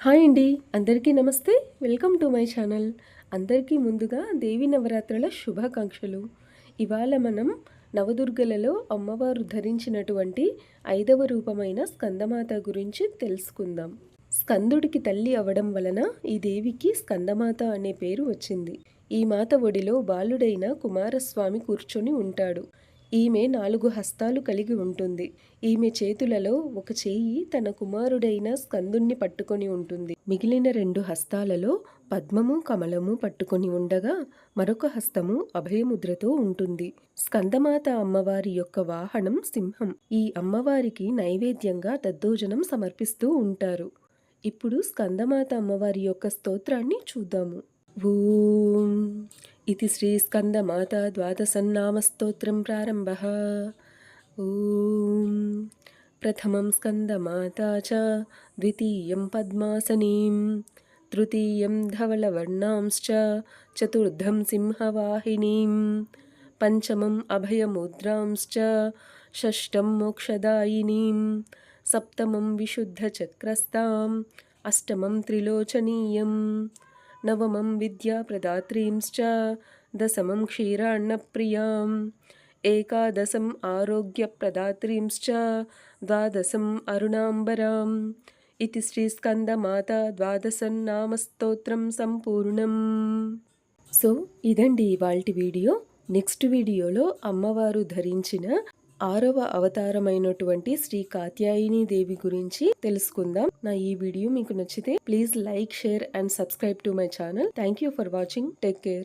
Hi అండి. అందరికీ నమస్తే. Welcome to my channel. అందరికీ ముందుగా దేవి నవరాత్రుల శుభాకాంక్షలు. ఇవాళ మనం నవదుర్గలలో అమ్మవారు ధరించినటువంటి 5వ రూపమైన స్కందమాత గురించి తెలుసుకుందాం. స్కందుడికి తల్లి అవడం వలన ఈ దేవికి స్కందమాత అనే పేరు వచ్చింది. ఈ మాత ఒడిలో బాలుడైన కుమారస్వామి కూర్చొని ఉంటాడు. ఈమె 4 హస్తాలు కలిగి ఉంటుంది. ఈమె చేతులలో ఒక చేయి తన కుమారుడైన స్కందుణ్ణి పట్టుకొని ఉంటుంది. మిగిలిన 2 హస్తాలలో పద్మము కమలము పట్టుకొని ఉండగా మరొక హస్తము అభయముద్రతో ఉంటుంది. స్కందమాత అమ్మవారి యొక్క వాహనం సింహం. ఈ అమ్మవారికి నైవేద్యంగా దద్దోజనం సమర్పిస్తూ ఉంటారు. ఇప్పుడు స్కందమాత అమ్మవారి యొక్క స్తోత్రాన్ని చూద్దాము. ఓం इति श्रीस्कन्दमाता द्वादशनामस्तोत्रं प्रारम्भः। ॐ प्रथमं स्कन्दमाता च द्वितीयं पद्मासनीं तृतीयं धवलवर्णांश्च चतुर्थं सिंहवाहिनीं पञ्चमम् अभयमुद्रांश्च षष्ठं मोक्षदायिनीं सप्तमं विशुद्धचक्रस्ताम् अष्टमं त्रिलोचनीयम् नवमं विद्याप्रदात्रींश्च दशमं क्षीरान्नप्रियाम् एकादशम् आरोग्यप्रदात्रींश्च द्वादशम् अरुणाम्बराम् इति श्रीस्कन्दमाता ద్వాదశనామస్తోత్రం సంపూర్ణం. సో ఇదండి ఇవాల్టి వీడియో. నెక్స్ట్ వీడియోలో అమ్మవారు ధరించిన 6వ అవతారమైనటువంటి శ్రీ కాత్యాయని దేవి గురించి తెలుసుకుందాం. నా ఈ వీడియో మీకు నచ్చితే please like, share and subscribe to my channel. Thank you for watching. Take care.